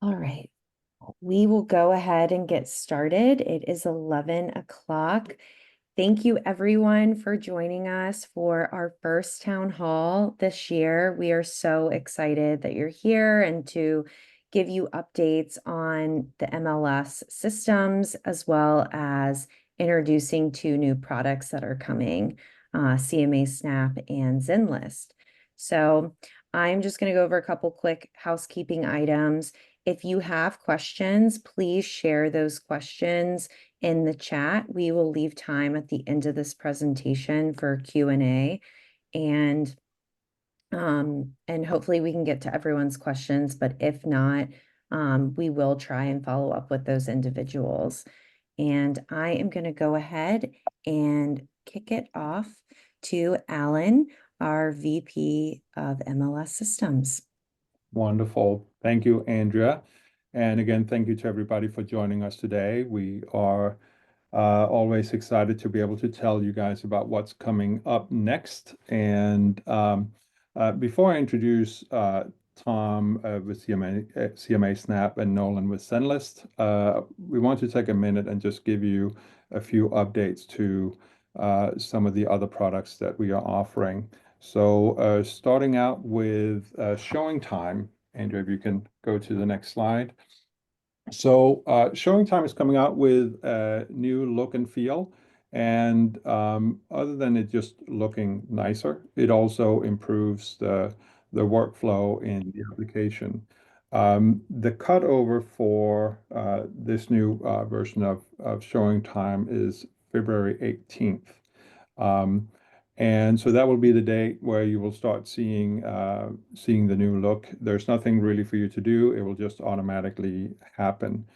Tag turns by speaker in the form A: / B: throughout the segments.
A: All right, we will go ahead and get started. It is 11 o'clock. Thank you everyone for joining us for our first town hall this year. We are so excited that you're here and to give you updates on the MLS systems as well as introducing two new products that are coming, CMAsnap and Zenlist. So I'm just going to go over a couple quick housekeeping items. If you have questions, please share those questions in the chat. We will leave time at the end of this presentation for Q&A, and hopefully we can get to everyone's questions, but if not, we will try and follow up with those individuals. And I am going to go ahead and kick it off to Allan, our VP of MLS Systems.
B: Wonderful. Thank you, Andrea. And again, thank you to everybody for joining us today. We are always excited to be able to tell you guys about what's coming up next. And before I introduce Tom with CMAsnap and Nolan with Zenlist, we want to take a minute and just give you a few updates to some of the other products that we are offering. So starting out with showing time, Andrea, if you can go to the next slide. So showing time is coming out with a new look and feel. And other than it just looking nicer, it also improves the workflow in the application. The cutover for this new version of showing time is February 18th. And so that will be the date where you will start seeing the new look. There's nothing really for you to do. It will just automatically happen.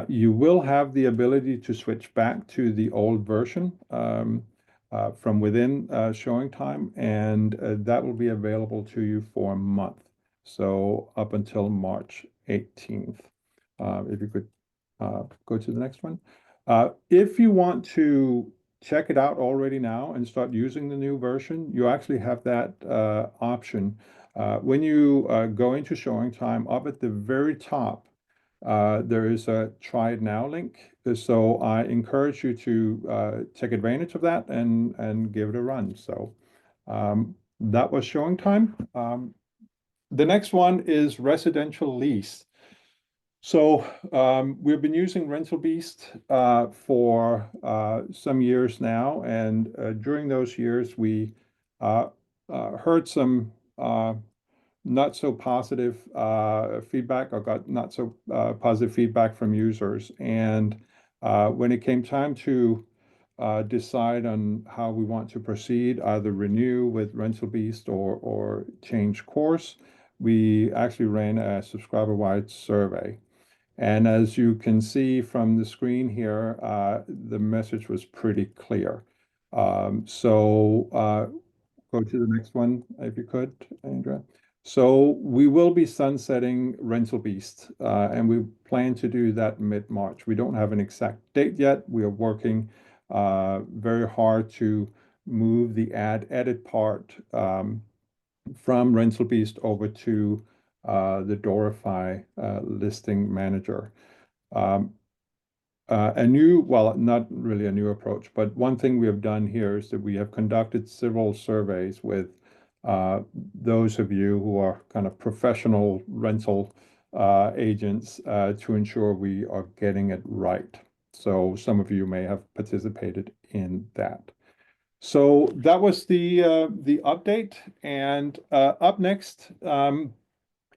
B: You will have the ability to switch back to the old version from within showing time, and that will be available to you for a month. So up until March 18th. If you could go to the next one. If you want to check it out already now and start using the new version, you actually have that option. When you go into showing time, up at the very top, there is a try it now link. So I encourage you to take advantage of that and give it a run. So that was showing time. The next one is residential lease. So we've been using RentalBeast for some years now, and during those years we heard some not so positive feedback, or got not so positive feedback from users. And when it came time to decide on how we want to proceed, either renew with RentalBeast or change course, we actually ran a subscriber-wide survey. And as you can see from the screen here, the message was pretty clear. So go to the next one, if you could, Andrea. So we will be sunsetting RentalBeast, and we plan to do that mid-March. We don't have an exact date yet. We are working very hard to move the ad edit part from RentalBeast over to the Doorify listing manager. Well, not really a new approach, but one thing we have done here is that we have conducted several surveys with those of you who are kind of professional rental agents to ensure we are getting it right. So some of you may have participated in that. So that was the update, and up next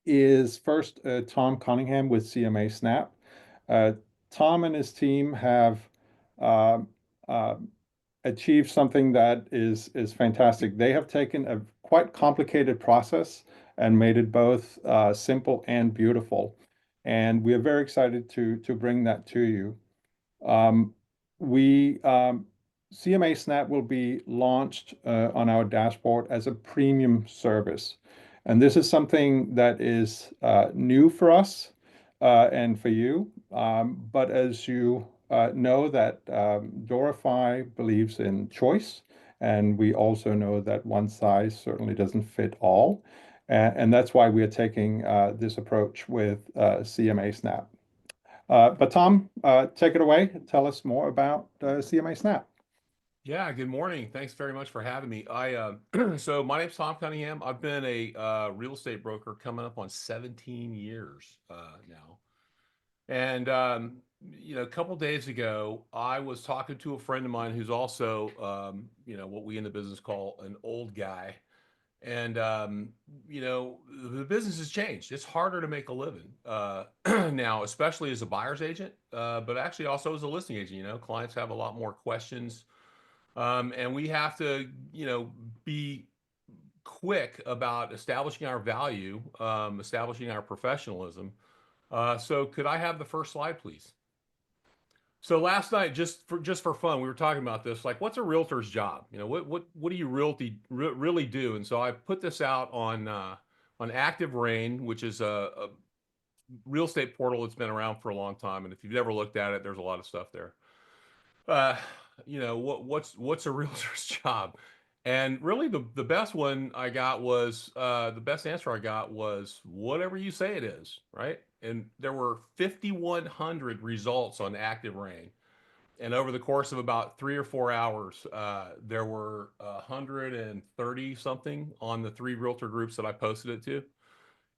B: is first Tom Cunningham with CMAsnap. Tom and his team have achieved something that is fantastic. They have taken a quite complicated process and made it both simple and beautiful. And we are very excited to bring that to you. CMAsnap will be launched on our dashboard as a premium service. And this is something that is new for us and for you. But as you know, that Doorify believes in choice. And we also know that one size certainly doesn't fit all. And that's why we are taking this approach with CMAsnap. But Tom, take it away. Tell us more about CMAsnap.
C: Yeah, good morning. Thanks very much for having me. So my name's Tom Cunningham. I've been a real estate broker coming up on 17 years now. And a couple days ago, I was talking to a friend of mine who's also, what we in the business call an old guy. And the business has changed. It's harder to make a living now, especially as a buyer's agent, but actually also as a listing agent. Clients have a lot more questions, and we have to, be quick about establishing our value, establishing our professionalism. So could I have the first slide, please? So last night, just for fun, we were talking about this, like, what's a realtor's job? What do you really do? And so I put this out on Active Rain, which is a real estate portal that's been around for a long time. And if you've never looked at it, there's a lot of stuff there. uh, what's a realtor's job? And really, the best one I got was the best answer I got was whatever you say it is, right? And there were 5,100 results on Active Rain. And over the course of about 3 or 4 hours, there were 130 something on the 3 realtor groups that I posted it to.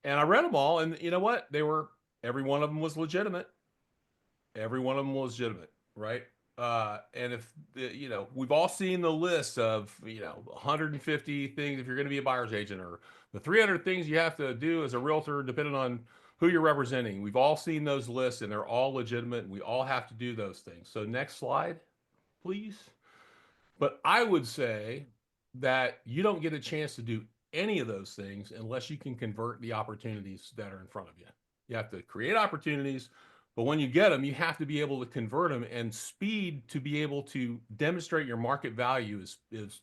C: And I read them all, and you know what? Every one of them was legitimate. Every one of them was legitimate, right? And if we've all seen the list of 150 things if you're going to be a buyer's agent, or the 300 things you have to do as a realtor, depending on who you're representing. We've all seen those lists, and they're all legitimate. And we all have to do those things. So next slide, please. But I would say that you don't get a chance to do any of those things unless you can convert the opportunities that are in front of you. You have to create opportunities, but when you get them, you have to be able to convert them, and speed to be able to demonstrate your market value is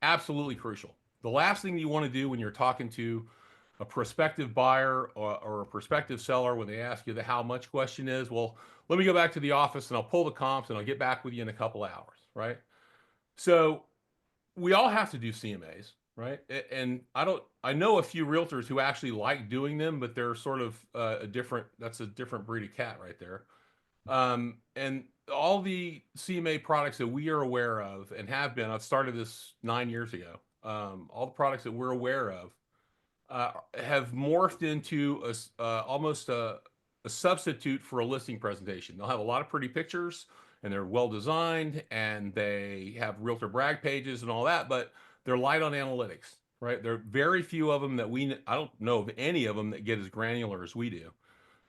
C: absolutely crucial. The last thing you want to do when you're talking to a prospective buyer or a prospective seller, when they ask you the how much question is, well, let me go back to the office and I'll pull the comps and I'll get back with you in a couple hours, right? So we all have to do CMAs, right? And I know a few realtors who actually like doing them, but they're sort of that's a different breed of cat right there. And all the CMA products that we are aware of and have been, I've started this 9 years ago. All the products that we're aware of have morphed into almost a substitute for a listing presentation. They'll have a lot of pretty pictures, and they're well designed, and they have realtor brag pages and all that, but they're light on analytics, right? There are very few of them that I don't know of any of them that get as granular as we do.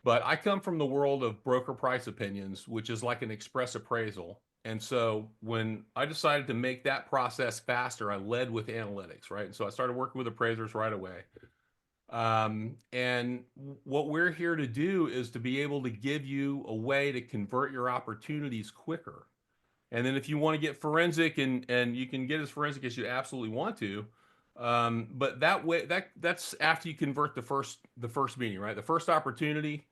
C: But I come from the world of broker price opinions, which is like an express appraisal. And so when I decided to make that process faster, I led with analytics, right? And so I started working with appraisers right away. And what we're here to do is to be able to give you a way to convert your opportunities quicker. And then if you want to get forensic, and you can get as forensic as you absolutely want to, but that way that's after you convert the first meeting, right? The first opportunity,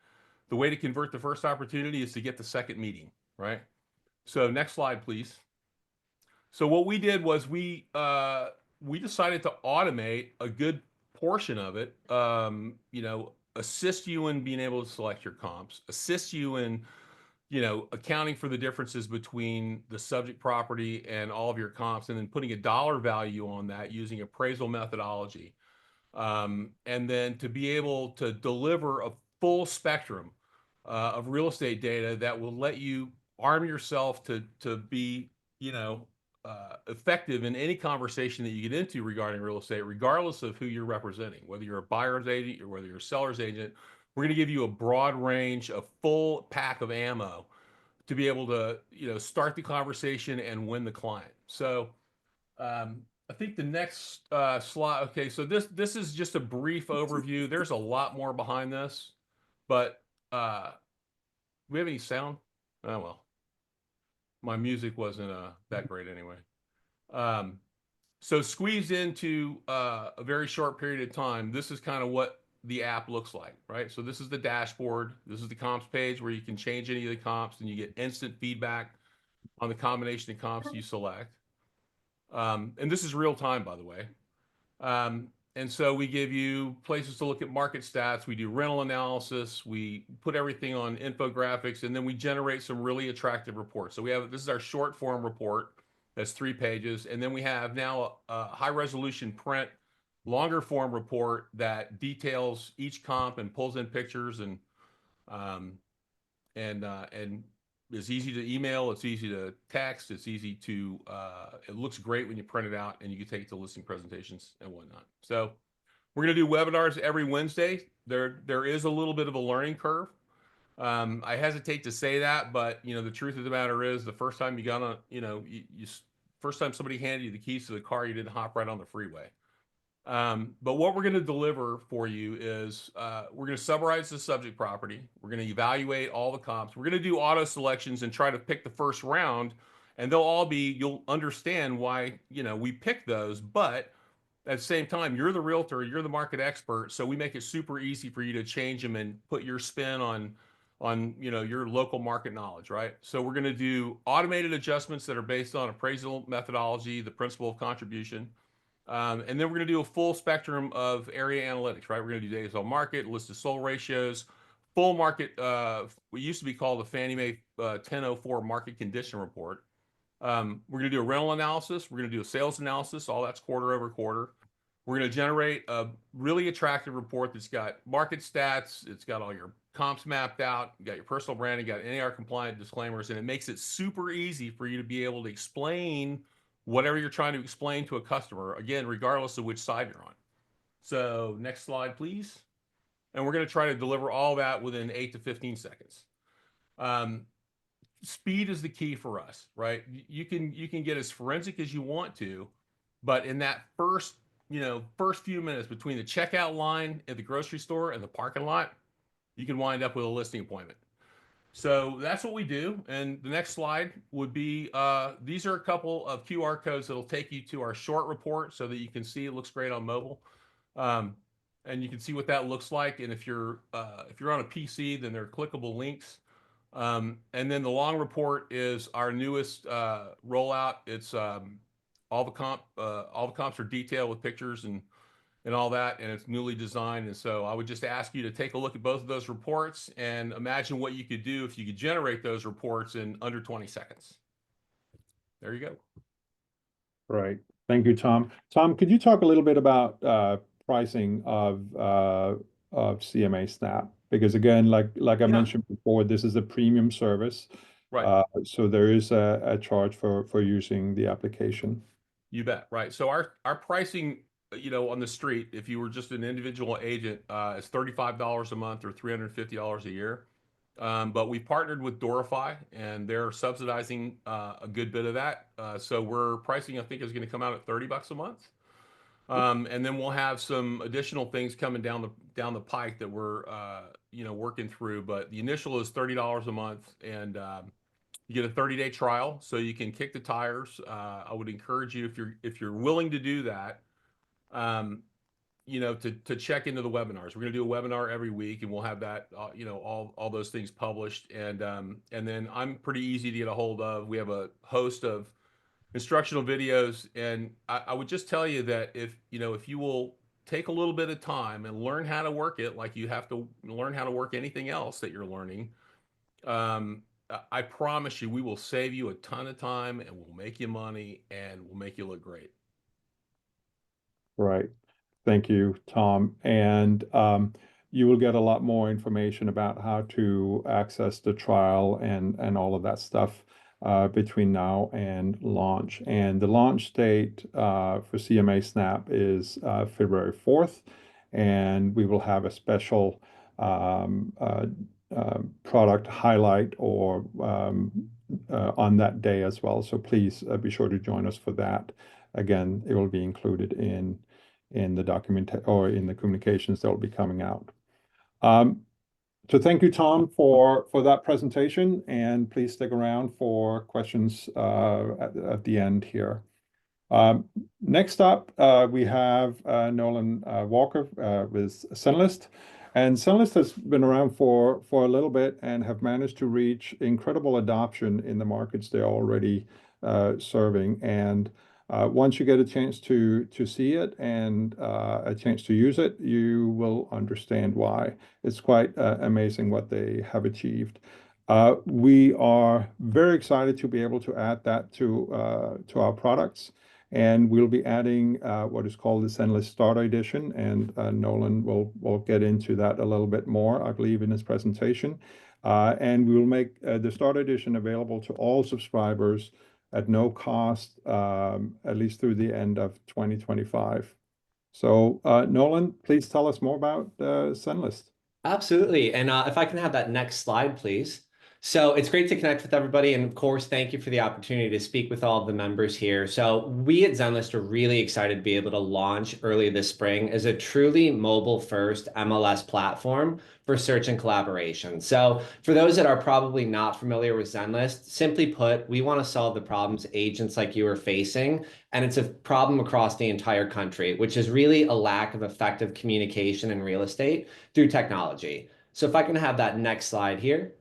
C: the way to convert the first opportunity is to get the second meeting, right? So next slide, please. So what we did was we decided to automate a good portion of it. Assist you in being able to select your comps, assist you in accounting for the differences between the subject property and all of your comps, and then putting a dollar value on that using appraisal methodology. And then to be able to deliver a full spectrum of real estate data that will let you arm yourself to be, effective in any conversation that you get into regarding real estate, regardless of who you're representing, whether you're a buyer's agent or whether you're a seller's agent. We're going to give you a broad range, a full pack of ammo to be able to, start the conversation and win the client. So I think the next slide. Okay, so this is just a brief overview. There's a lot more behind this, but do we have any sound? Oh well, my music wasn't that great anyway. Um, so squeezed into a very short period of time, this is kind of what the app looks like, right? So this is the dashboard. This is the comps page where you can change any of the comps, and you get instant feedback on the combination of comps you select. And this is real time, by the way. And so we give you places to look at market stats. We do rental analysis. We put everything on infographics, and then we generate some really attractive reports. So this is our short form report. That's 3 pages. And then we have now a high resolution print, longer form report that details each comp and pulls in pictures um, and it's easy to email, it's easy to text, it's easy to, it looks great when you print it out, and you can take it to listing presentations and whatnot. So we're going to do webinars every Wednesday. There is a little bit of a learning curve. I hesitate to say that, but the truth of the matter is, the first time you got on, first time somebody handed you the keys to the car, you didn't hop right on the freeway. But what we're going to deliver for you is we're going to summarize the subject property. We're going to evaluate all the comps. We're going to do auto selections and try to pick the first round, and they'll all be, you'll understand why, we picked those. But at the same time, you're the realtor, you're the market expert, so we make it super easy for you to change them and put your spin on your local market knowledge, right? So we're going to do automated adjustments that are based on appraisal methodology, the principle of contribution. And then we're going to do a full spectrum of area analytics, right? We're going to do days on market, list of sold ratios, full market, what used to be called the Fannie Mae 1004 market condition report. We're going to do a rental analysis. We're going to do a sales analysis. All that's quarter over quarter. We're going to generate a really attractive report that's got market stats. It's got all your comps mapped out. You got your personal branding, got NAR compliant disclaimers, and it makes it super easy for you to be able to explain whatever you're trying to explain to a customer, again, regardless of which side you're on. So next slide, please. And we're going to try to deliver all that within 8 to 15 seconds. Speed is the key for us, right? You can get as forensic as you want to, but in that first few minutes between the checkout line at the grocery store and the parking lot, you can wind up with a listing appointment. So that's what we do. And the next slide would be, these are a couple of QR codes that'll take you to our short report so that you can see it looks great on mobile. And you can see what that looks like. And if you're on a PC, then they're clickable links. And then the long report is our newest rollout. It's all the comps are detailed with pictures and all that, and it's newly designed. And so I would just ask you to take a look at both of those reports and imagine what you could do if you could generate those reports in under 20 seconds. There you go.
B: Right. Thank you, Tom. Tom, could you talk a little bit about pricing of CMAsnap? Because again, like I mentioned before, this is a premium service.
C: Right.
B: So there is a charge for using the application.
C: You bet. Right. So our pricing, on the street, if you were just an individual agent, is $35 a month or $350 a year. But we partnered with Doorify, and they're subsidizing a good bit of that. So we're pricing, I think, is going to come out at $30 a month. And then we'll have some additional things coming down the pike that we're working through. But the initial is $30 a month, and you get a 30-day trial, so you can kick the tires. I would encourage you, if you're willing to do that, to check into the webinars. We're going to do a webinar every week, and we'll have that, all those things published. And then I'm pretty easy to get a hold of. We have a host of instructional videos, and I would just tell you that if you will take a little bit of time and learn how to work it, like you have to learn how to work anything else that you're learning, I promise you, we will save you a ton of time, and we'll make you money, and we'll make you look great.
B: Right. Thank you, Tom. And you will get a lot more information about how to access the trial and all of that stuff between now and launch. And the launch date for CMAsnap is February 4th, and we will have a special product highlight or on that day as well. So please be sure to join us for that. Again, it will be included in the document or in the communications that will be coming out. So thank you, Tom, for that presentation, and please stick around for questions at the end here. Next up, we have Nolan Walker with Zenlist. And Zenlist has been around for a little bit and have managed to reach incredible adoption in the markets they're already serving. And Once you get a chance to see it and a chance to use it, you will understand why. It's quite amazing what they have achieved. We are very excited to be able to add that to our products, and we'll be adding what is called the Zenlist Starter Edition, and Nolan will get into that a little bit more, I believe, in his presentation. And we will make the Starter Edition available to all subscribers at no cost, at least through the end of 2025. So, Nolan, please tell us more about Zenlist.
D: Absolutely. And if I can have that next slide, please. So it's great to connect with everybody. And of course, thank you for the opportunity to speak with all of the members here. So we at Zenlist are really excited to be able to launch early this spring as a truly mobile-first MLS platform for search and collaboration. So for those that are probably not familiar with Zenlist, simply put, we want to solve the problems agents like you are facing. And it's a problem across the entire country, which is really a lack of effective communication in real estate through technology. So if I can have that next slide here.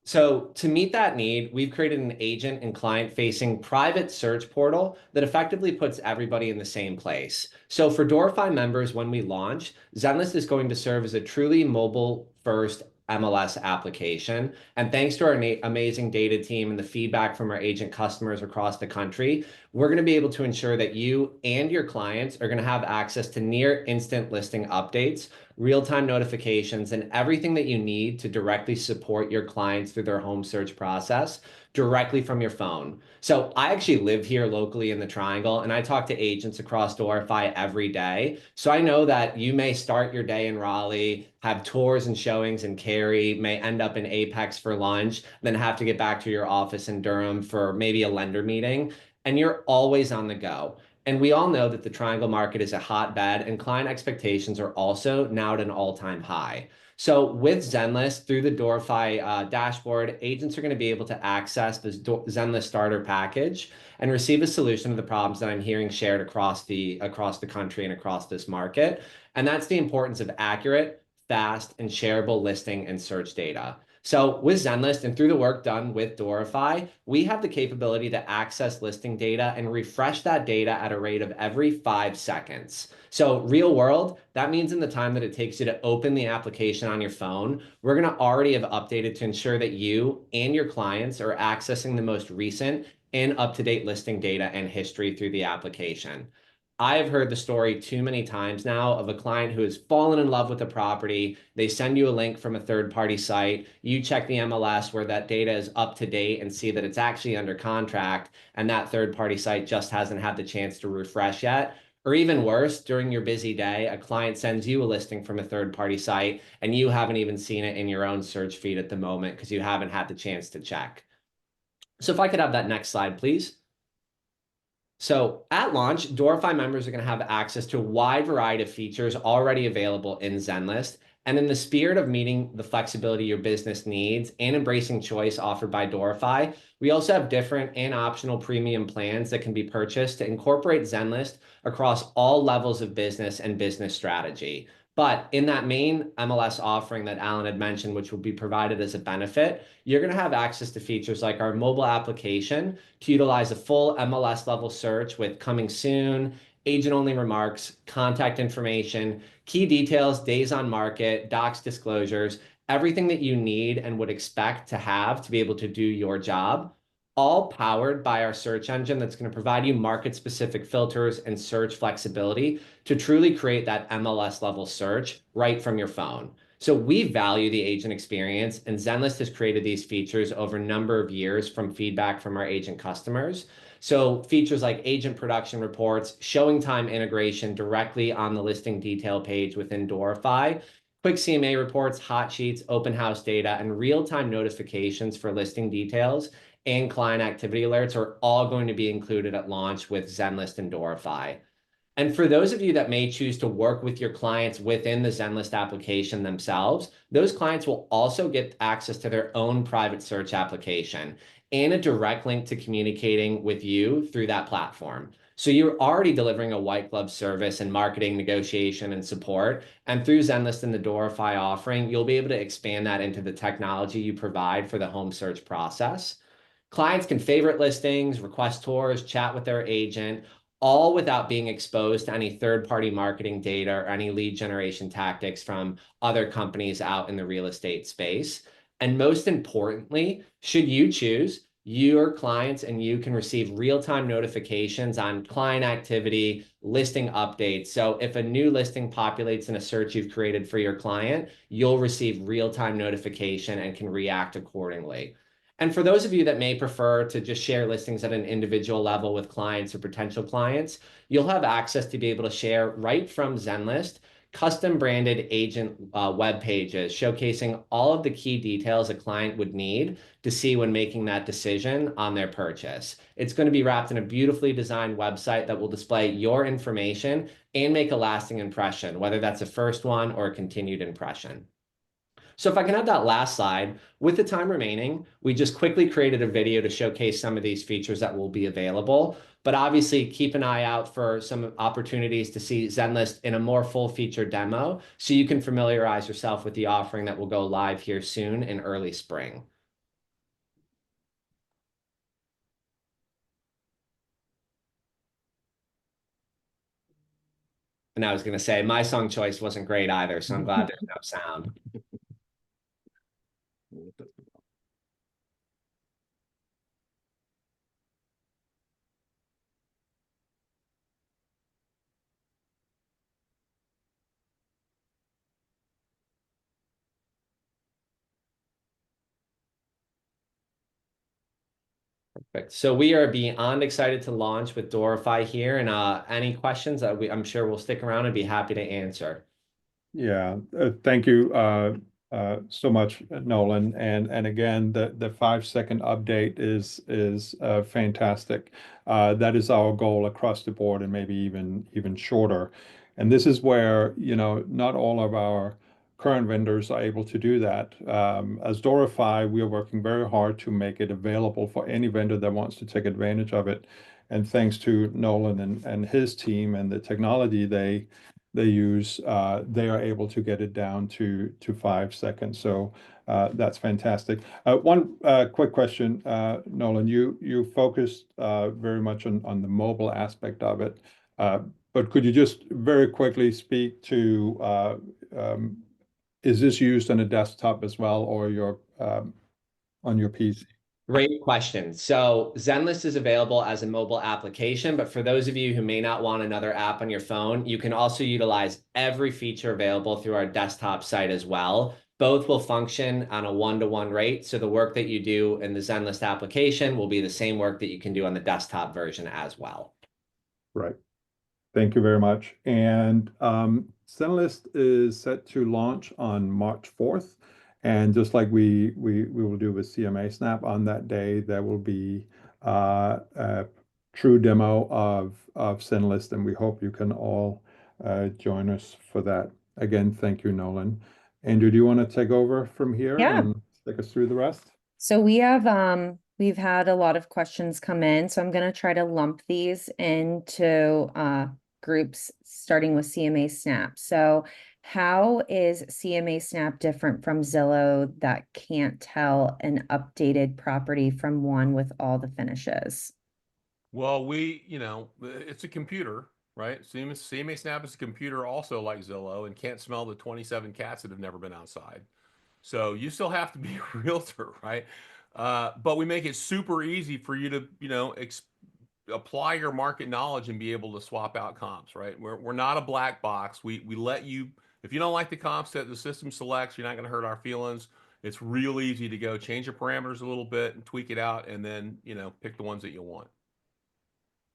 D: So to meet that need, we've created an agent and client-facing private search portal that effectively puts everybody in the same place. So for Doorify members, when we launch, Zenlist is going to serve as a truly mobile-first MLS application. And thanks to our amazing data team and the feedback from our agent customers across the country, we're going to be able to ensure that you and your clients are going to have access to near instant listing updates, real-time notifications, and everything that you need to directly support your clients through their home search process directly from your phone. So I actually live here locally in the Triangle, and I talk to agents across Doorify every day. So I know that you may start your day in Raleigh, have tours and showings in Cary, may end up in Apex for lunch, then have to get back to your office in Durham for maybe a lender meeting, and you're always on the go. And we all know that the Triangle market is a hotbed, and client expectations are also now at an all-time high. So with Zenlist, through the Doorify dashboard, agents are going to be able to access this Zenlist starter package and receive a solution to the problems that I'm hearing shared across the country and across this market. And that's the importance of accurate, fast, and shareable listing and search data. So with Zenlist and through the work done with Doorify, we have the capability to access listing data and refresh that data at a rate of every 5 seconds. So real world, that means in the time that it takes you to open the application on your phone, we're going to already have updated to ensure that you and your clients are accessing the most recent and up-to-date listing data and history through the application. I have heard the story too many times now of a client who has fallen in love with a property. They send you a link from a third-party site. You check the MLS where that data is up to date and see that it's actually under contract, and that third-party site just hasn't had the chance to refresh yet. Or even worse, during your busy day, a client sends you a listing from a third-party site, and you haven't even seen it in your own search feed at the moment because you haven't had the chance to check. So if I could have that next slide, please. So at launch, Doorify members are going to have access to a wide variety of features already available in Zenlist. And in the spirit of meeting the flexibility your business needs and embracing choice offered by Doorify, we also have different and optional premium plans that can be purchased to incorporate Zenlist across all levels of business and business strategy. But in that main MLS offering that Allan had mentioned, which will be provided as a benefit, you're going to have access to features like our mobile application to utilize a full MLS level search with coming soon, agent-only remarks, contact information, key details, days on market, docs disclosures, everything that you need and would expect to have to be able to do your job, all powered by our search engine that's going to provide you market-specific filters and search flexibility to truly create that MLS level search right from your phone. So we value the agent experience, and Zenlist has created these features over a number of years from feedback from our agent customers. So features like agent production reports, showing time integration directly on the listing detail page within Doorify, quick CMA reports, hot sheets, open house data, and real-time notifications for listing details and client activity alerts are all going to be included at launch with Zenlist and Doorify. And for those of you that may choose to work with your clients within the Zenlist application themselves, those clients will also get access to their own private search application and a direct link to communicating with you through that platform. So you're already delivering a white glove service and marketing, negotiation, and support. And through Zenlist and the Doorify offering, you'll be able to expand that into the technology you provide for the home search process. Clients can favorite listings, request tours, chat with their agent, all without being exposed to any third-party marketing data or any lead generation tactics from other companies out in the real estate space. And most importantly, should you choose, your clients and you can receive real-time notifications on client activity, listing updates. So if a new listing populates in a search you've created for your client, you'll receive real-time notification and can react accordingly. And for those of you that may prefer to just share listings at an individual level with clients or potential clients, you'll have access to be able to share right from Zenlist custom branded agent web pages showcasing all of the key details a client would need to see when making that decision on their purchase. It's going to be wrapped in a beautifully designed website that will display your information and make a lasting impression, whether that's a first one or a continued impression. So if I can have that last slide, with the time remaining, we just quickly created a video to showcase some of these features that will be available. But obviously, keep an eye out for some opportunities to see Zenlist in a more full feature demo so you can familiarize yourself with the offering that will go live here soon in early spring. And I was going to say, my song choice wasn't great either, so I'm glad there's no sound. Perfect. So we are beyond excited to launch with Doorify here, and any questions that I'm sure we'll stick around and be happy to answer.
B: Yeah, thank you so much, Nolan. And again, the 5-second update is fantastic. That is our goal across the board, and maybe even shorter. And this is where, you know, not all of our current vendors are able to do that. As Doorify, we are working very hard to make it available for any vendor that wants to take advantage of it. And thanks to Nolan and his team and the technology they use, they are able to get it down to 5 seconds. So that's fantastic. One quick question, Nolan. You focused very much on the mobile aspect of it, but could you just very quickly speak to is this used on a desktop as well, or on your PC?
D: Great question. So Zenlist is available as a mobile application, but for those of you who may not want another app on your phone, you can also utilize every feature available through our desktop site as well. Both will function on a one-to-one rate. So the work that you do in the Zenlist application will be the same work that you can do on the desktop version as well.
B: Right. Thank you very much. And Zenlist is set to launch on March 4th. And just like we will do with CMAsnap on that day, there will be a true demo of Zenlist, and we hope you can all join us for that. Again, thank you, Nolan. Andrew, do you want to take over from here
A: Yeah.
B: and take us through the rest?
A: So we've had a lot of questions come in, so I'm going to try to lump these into groups starting with CMAsnap. So how is CMAsnap different from Zillow that can't tell an updated property from one with all the finishes?
C: Well, it's a computer, right? CMAsnap is a computer also like Zillow and can't smell the 27 cats that have never been outside. So you still have to be a realtor, right? But we make it super easy for you to, apply your market knowledge and be able to swap out comps, right? We're not a black box. We let you, if you don't like the comps that the system selects, you're not going to hurt our feelings. It's real easy to go change your parameters a little bit and tweak it out, and then, pick the ones that you want.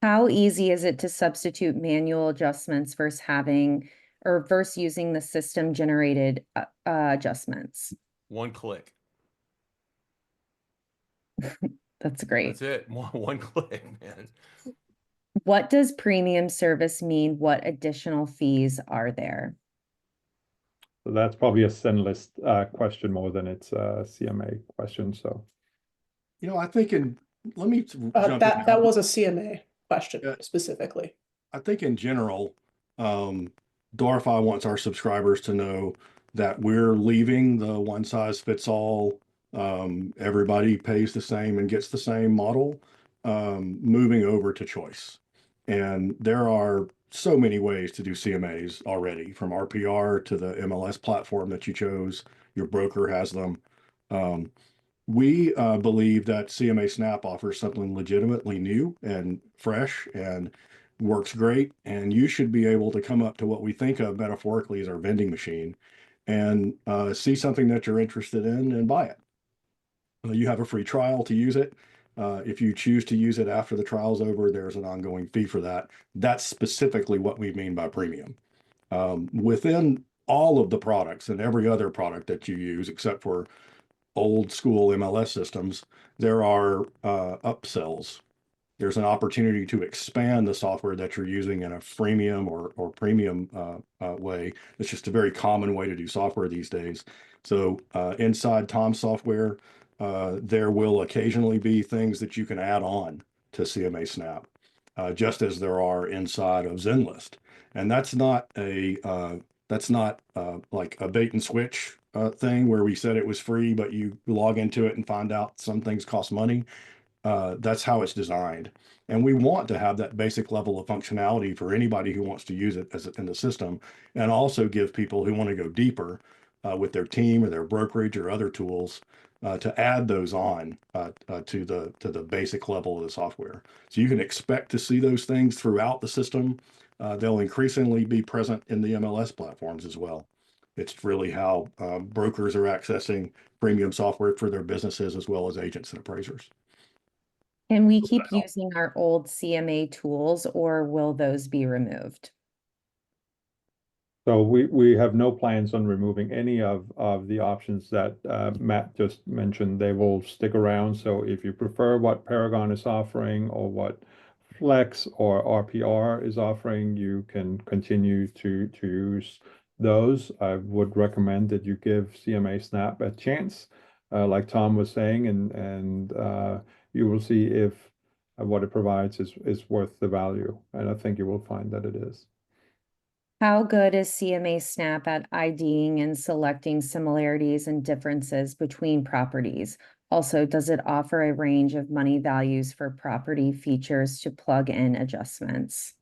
A: How easy is it to substitute manual adjustments versus using the system generated adjustments?
C: One click.
A: That's great.
C: That's it. One click, man.
A: What does premium service mean? What additional fees are there?
B: So that's probably a Zenlist question more than it's a CMA question. So,
E: I think let me jump in.
F: That was a CMA question
E: Yeah.
F: specifically.
E: I think in general, Doorify wants our subscribers to know that we're leaving the one size fits all Everybody pays the same and gets the same model, moving over to choice. And there are so many ways to do CMAs already, from RPR to the MLS platform that you chose. Your broker has them. Um, we believe that CMAsnap offers something legitimately new and fresh and works great. And you should be able to come up to what we think of metaphorically as our vending machine and see something that you're interested in and buy it. You have a free trial to use it. If you choose to use it after the trial's over, there's an ongoing fee for that. That's specifically what we mean by premium. Within all of the products and every other product that you use, except for old school MLS systems, there are upsells. There's an opportunity to expand the software that you're using in a freemium or premium way. It's just a very common way to do software these days. So inside Tom's software, there will occasionally be things that you can add on to CMAsnap, just as there are inside of Zenlist. And that's not like a bait and switch thing where we said it was free, but you log into it and find out some things cost money. That's how it's designed. And we want to have that basic level of functionality for anybody who wants to use it as in the system, and also give people who want to go deeper with their team or their brokerage or other tools to add those on to the basic level of the software. So you can expect to see those things throughout the system. They'll increasingly be present in the MLS platforms as well. It's really how brokers are accessing premium software for their businesses as well as agents and appraisers.
A: Can we keep using our old CMA tools or will those be removed?
B: So we have no plans on removing any of the options that Matt just mentioned. They will stick around. So if you prefer what Paragon is offering or what Flex or RPR is offering, you can continue to use those. I would recommend that you give CMAsnap a chance, like Tom was saying, and you will see if what it provides is worth the value. And I think you will find that it is.
A: How good is CMAsnap at IDing and selecting similarities and differences between properties? Also, does it offer a range of money values for property features to plug in adjustments?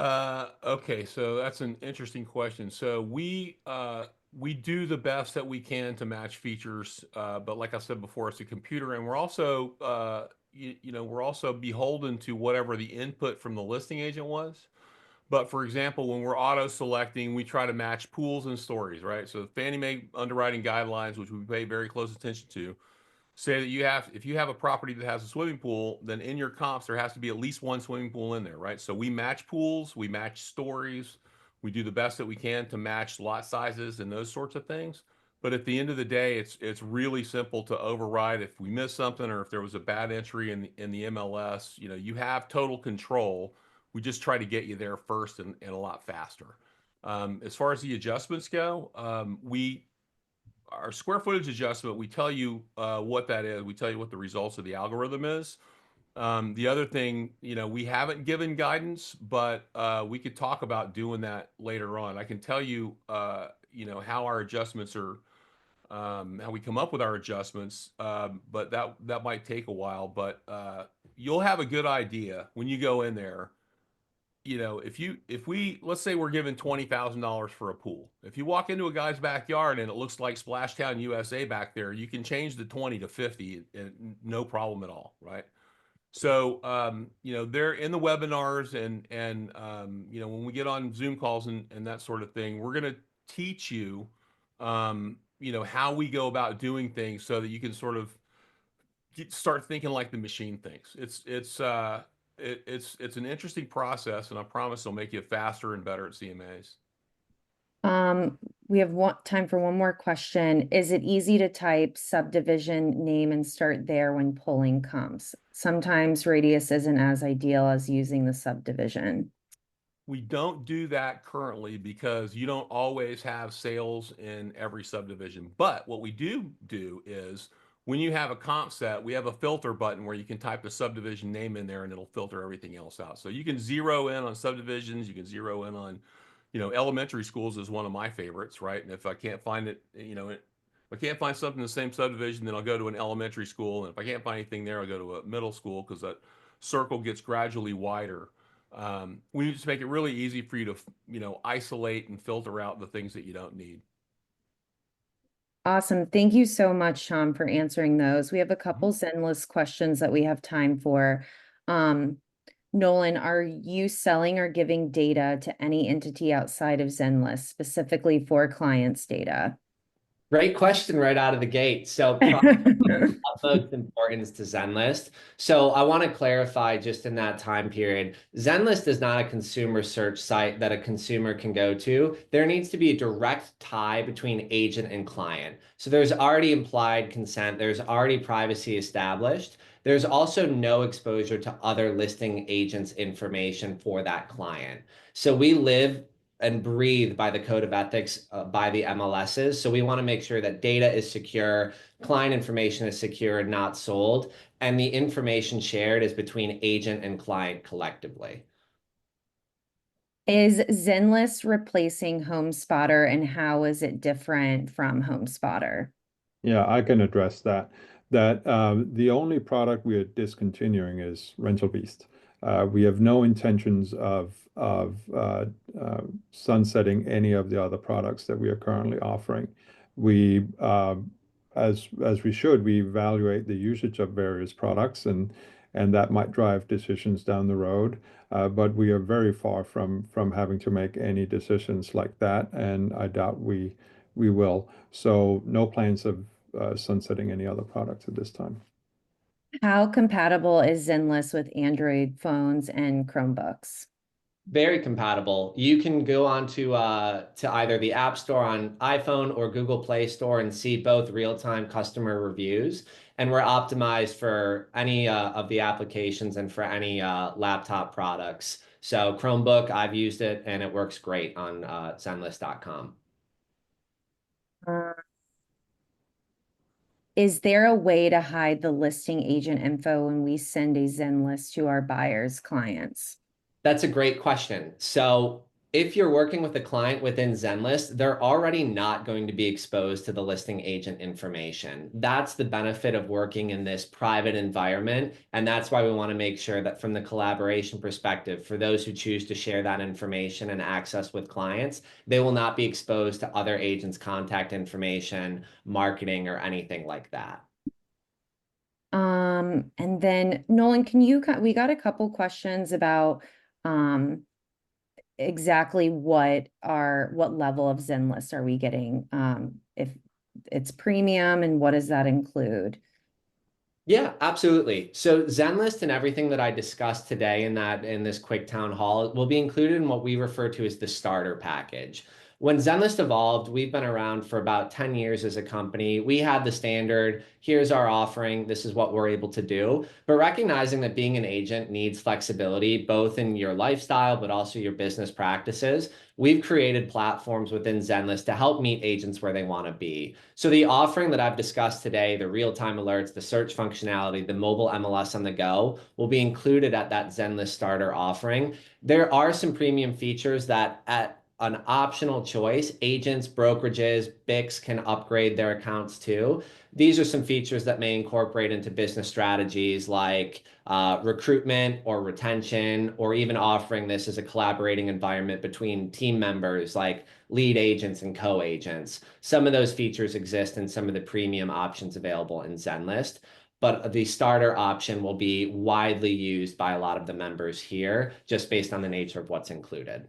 C: Okay, so that's an interesting question. So we do the best that we can to match features, but like I said before, it's a computer, and we're also we're also beholden to whatever the input from the listing agent was. But for example, when we're auto selecting, we try to match pools and stories, right? So Fannie Mae underwriting guidelines, which we pay very close attention to, say that if you have a property that has a swimming pool, then in your comps there has to be at least one swimming pool in there, right? So we match pools, we match stories, we do the best that we can to match lot sizes and those sorts of things. But at the end of the day, it's really simple to override if we miss something or if there was a bad entry in the MLS. You know, you have total control. We just try to get you there first and a lot faster. As far as the adjustments go, we our square footage adjustment, we tell you what that is. We tell you what the results of the algorithm is. The other thing, we haven't given guidance, but we could talk about doing that later on. I can tell you, how our adjustments are, how we come up with our adjustments, but that might take a while. But you'll have a good idea when you go in there. If we let's say we're giving $20,000 for a pool. If you walk into a guy's backyard and it looks like Splashtown USA back there, you can change the 20 to 50 and no problem at all, right? So they're in the webinars and when we get on Zoom calls and that sort of thing, we're gonna teach you how we go about doing things so that you can sort of start thinking like the machine thinks. It's an interesting process, and I promise it'll make you faster and better at CMAs.
A: We have time for one more question. Is it easy to type subdivision name and start there when pulling comps? Sometimes radius isn't as ideal as using the subdivision.
C: We don't do that currently because you don't always have sales in every subdivision. But what we do is when you have a comp set, we have a filter button where you can type the subdivision name in there and it'll filter everything else out. So you can zero in on subdivisions, you can zero in on, elementary schools is one of my favorites, right? And if I can't find it, If I can't find something in the same subdivision, then I'll go to an elementary school. And if I can't find anything there, I'll go to a middle school because that circle gets gradually wider. We need to make it really easy for you to, isolate and filter out the things that you don't need.
A: Awesome. Thank you so much, Tom, for answering those. We have a couple Zenlist questions that we have time for. Nolan, are you selling or giving data to any entity outside of Zenlist, specifically for clients' data?
D: Great question right out of the gate. So utmost importance to Zenlist. So I want to clarify just in that time period, Zenlist is not a consumer search site that a consumer can go to. There needs to be a direct tie between agent and client. So there's already implied consent. There's already privacy established. There's also no exposure to other listing agents' information for that client. So we live and breathe by the code of ethics by the MLSs. So we want to make sure that data is secure, client information is secure and not sold, and the information shared is between agent and client collectively.
A: Is Zenlist replacing HomeSpotter, and how is it different from HomeSpotter?
B: Yeah, I can address that. The only product we are discontinuing is Rental Beast. We have no intentions of sunsetting any of the other products that we are currently offering. We, as we should, we evaluate the usage of various products, and that might drive decisions down the road. But we are very far from having to make any decisions like that, and I doubt we will. So no plans of sunsetting any other products at this time.
A: How compatible is Zenlist with Android phones and Chromebooks?
D: Very compatible. You can go on to either the App Store on iPhone or Google Play Store and see both real-time customer reviews. And we're optimized for any of the applications and for any laptop products. So Chromebook, I've used it and it works great on Zenlist.com.
A: Is there a way to hide the listing agent info when we send a Zenlist to our buyers' clients?
D: That's a great question. So if you're working with a client within Zenlist, they're already not going to be exposed to the listing agent information. That's the benefit of working in this private environment. And that's why we want to make sure that from the collaboration perspective, for those who choose to share that information and access with clients, they will not be exposed to other agents' contact information, marketing, or anything like that.
A: And then Nolan, we got a couple questions about exactly what level of Zenlist are we getting? If it's premium, and what does that include?
D: Yeah, absolutely. So Zenlist and everything that I discussed today in this quick town hall will be included in what we refer to as the starter package. When Zenlist evolved, we've been around for about 10 years as a company. We had the standard, here's our offering, this is what we're able to do. But recognizing that being an agent needs flexibility, both in your lifestyle, but also your business practices, we've created platforms within Zenlist to help meet agents where they want to be. So the offering that I've discussed today, the real-time alerts, the search functionality, the mobile MLS on the go, will be included at that Zenlist starter offering. There are some premium features that at an optional choice, agents, brokerages, BICs can upgrade their accounts too. These are some features that may incorporate into business strategies like recruitment or retention, or even offering this as a collaborating environment between team members like lead agents and co-agents. Some of those features exist in some of the premium options available in Zenlist, but the starter option will be widely used by a lot of the members here, just based on the nature of what's included.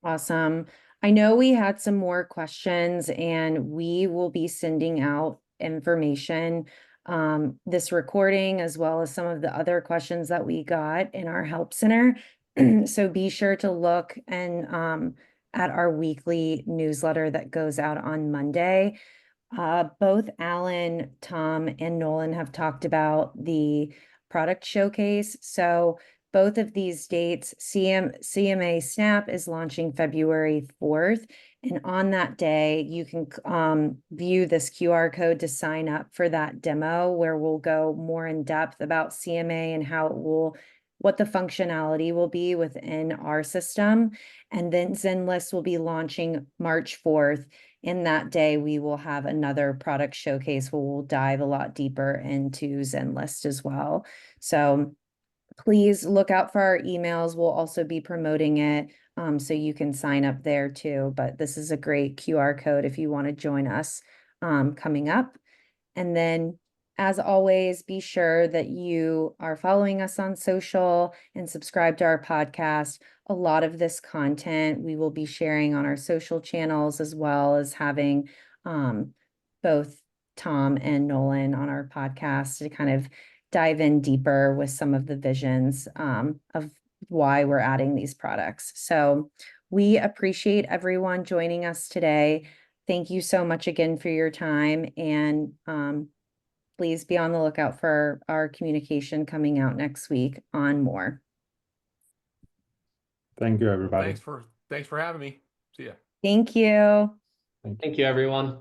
A: Awesome. I know we had some more questions, and we will be sending out information, this recording, as well as some of the other questions that we got in our help center. So be sure to look and at our weekly newsletter that goes out on Monday. Both Allan, Tom, and Nolan have talked about the product showcase. So both of these dates, CMAsnap is launching February 4th. And on that day, you can view this QR code to sign up for that demo, where we'll go more in depth about CMA and how it will what the functionality will be within our system. And then Zenlist will be launching March 4th. And that day we will have another product showcase where we'll dive a lot deeper into Zenlist as well. So please look out for our emails. We'll also be promoting it, so you can sign up there too. But this is a great QR code if you want to join us coming up. And then, as always, be sure that you are following us on social and subscribe to our podcast. A lot of this content we will be sharing on our social channels, as well as having both Tom and Nolan on our podcast to kind of dive in deeper with some of the visions of why we're adding these products. So we appreciate everyone joining us today. Thank you so much again for your time, and please be on the lookout for our communication coming out next week on more.
B: Thank you,
C: Well,
B: everybody.
C: thanks for having me. See ya.
A: Thank you.
D: Thank you, everyone.